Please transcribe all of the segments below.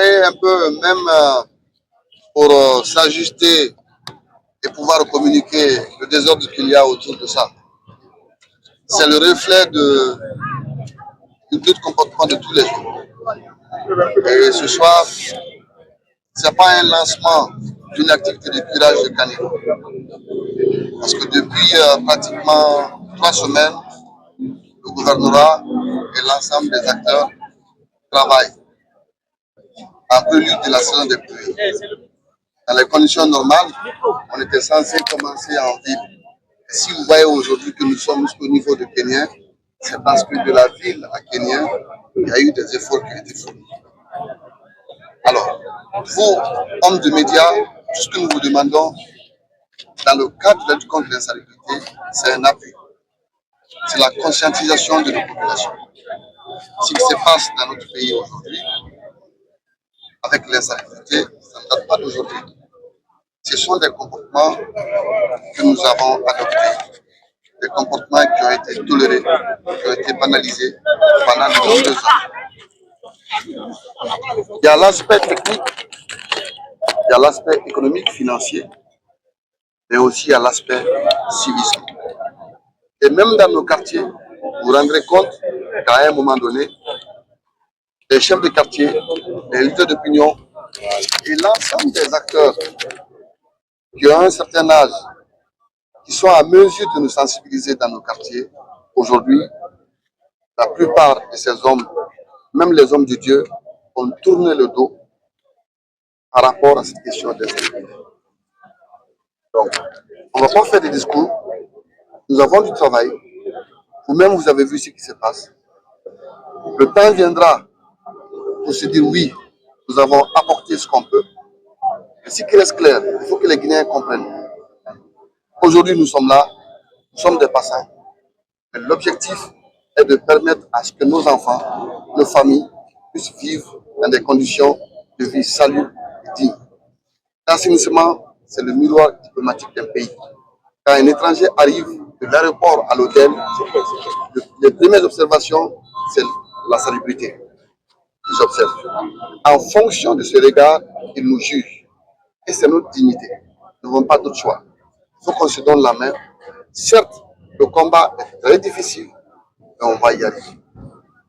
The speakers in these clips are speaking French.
travailler un peu, même pour s'ajuster et pouvoir communiquer le désordre qu'il y a autour de ça. C'est le reflet du comportement de tous les jours. Et ce soir, ce n'est pas un lancement d'une activité de curage de caniveau. Parce que depuis pratiquement 3 semaines, le gouvernorat et l'ensemble des acteurs travaillent en prélude de la saison des pluies. Dans les conditions normales, on était censé commencer en ville. Et si vous voyez aujourd'hui que nous sommes jusqu'au niveau de Kenya, c'est parce que de la ville à Kenya, il y a eu des efforts qui ont été fournis. Alors, vous, hommes de médias, tout ce que nous vous demandons, dans le cadre de la lutte contre l'insalubrité, c'est un appui. C'est la conscientisation de nos populations. Ce qui se passe dans notre pays aujourd'hui, avec l'insalubrité, ça ne date pas d'aujourd'hui. Ce sont des comportements que nous avons adoptés, des comportements qui ont été tolérés, qui ont été banalisés pendant de nombreuses années. Il y a l'aspect technique, il y a l'aspect économique, financier, mais aussi il y a l'aspect civisme. Et même dans nos quartiers, vous vous rendrez compte qu'à un moment donné, les chefs de quartier, les leaders d'opinion et l'ensemble des acteurs qui ont un certain âge, qui sont à mesure de nous sensibiliser dans nos quartiers, aujourd'hui, la plupart de ces hommes, même les hommes de Dieu, ont tourné le dos par rapport à cette question d'insécurité. Donc, on ne va pas faire des discours, nous avons du travail, vous-même vous avez vu ce qui se passe. Le temps viendra pour se dire oui, nous avons apporté ce qu'on peut. Mais ce qui reste clair, il faut que les Guinéens comprennent. Aujourd'hui, nous sommes là, nous sommes des passants. Mais l'objectif est de permettre à ce que nos enfants, nos familles, puissent vivre dans des conditions de vie salubres et dignes. L'assainissement, c'est le miroir diplomatique d'un pays. Quand un étranger arrive de l'aéroport à l'hôtel, les premières observations, c'est la salubrité qu'ils observent. En fonction de ce regard, ils nous jugent. Et c'est notre dignité. Nous n'avons pas d'autre choix. Il faut qu'on se donne la main. Certes, le combat est très difficile, mais on va y arriver.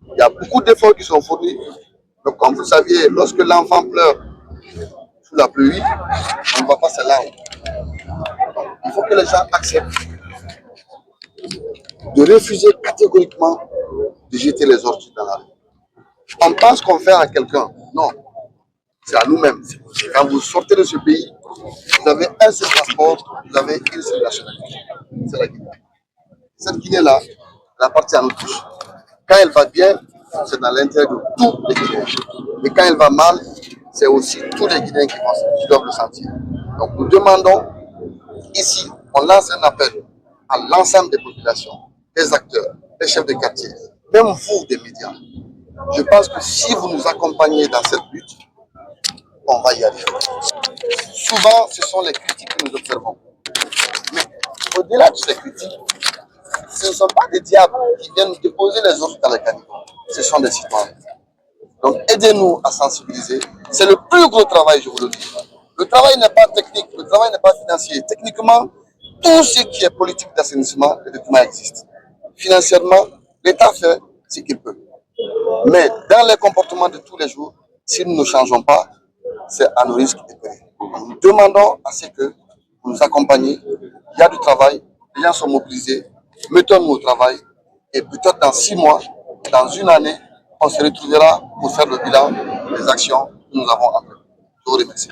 Il y a beaucoup d'efforts qui sont fournis. Donc, comme vous saviez, lorsque l'enfant pleure sous la pluie, on ne voit pas ses larmes. Donc, il faut que les gens acceptent de refuser catégoriquement de jeter les ordures dans la rue. On pense qu'on fait à quelqu'un. Non, c'est à nous-mêmes. Quand vous sortez de ce pays, vous avez un seul passeport, vous avez une seule nationalité. C'est la Guinée. Cette Guinée-là, elle appartient à nous tous. Quand elle va bien, c'est dans l'intérêt de tous les Guinéens. Et quand elle va mal, c'est aussi tous les Guinéens qui doivent le sentir. Donc nous demandons, ici, on lance un appel à l'ensemble des populations, des acteurs, des chefs de quartier, même vous des médias. Je pense que si vous nous accompagnez dans cette lutte, on va y arriver. Souvent, ce sont les critiques que nous observons. Mais au-delà de ces critiques, ce ne sont pas des diables qui viennent déposer les autres dans les caniveaux. Ce sont des citoyens. Donc, aidez-nous à sensibiliser. C'est le plus gros travail, je vous le dis. Le travail n'est pas technique, le travail n'est pas financier. Techniquement, tout ce qui est politique d'assainissement, le document existe. Financièrement, l'État fait ce qu'il peut. Mais dans les comportements de tous les jours, si nous ne changeons pas, c'est à nos risques et périls. Nous demandons à ce que vous nous accompagniez. Il y a du travail, les gens sont mobilisés, mettons-nous au travail et peut-être dans 6 mois, dans une année, on se retrouvera pour faire le bilan des actions que nous avons entreprises. Je vous remercie.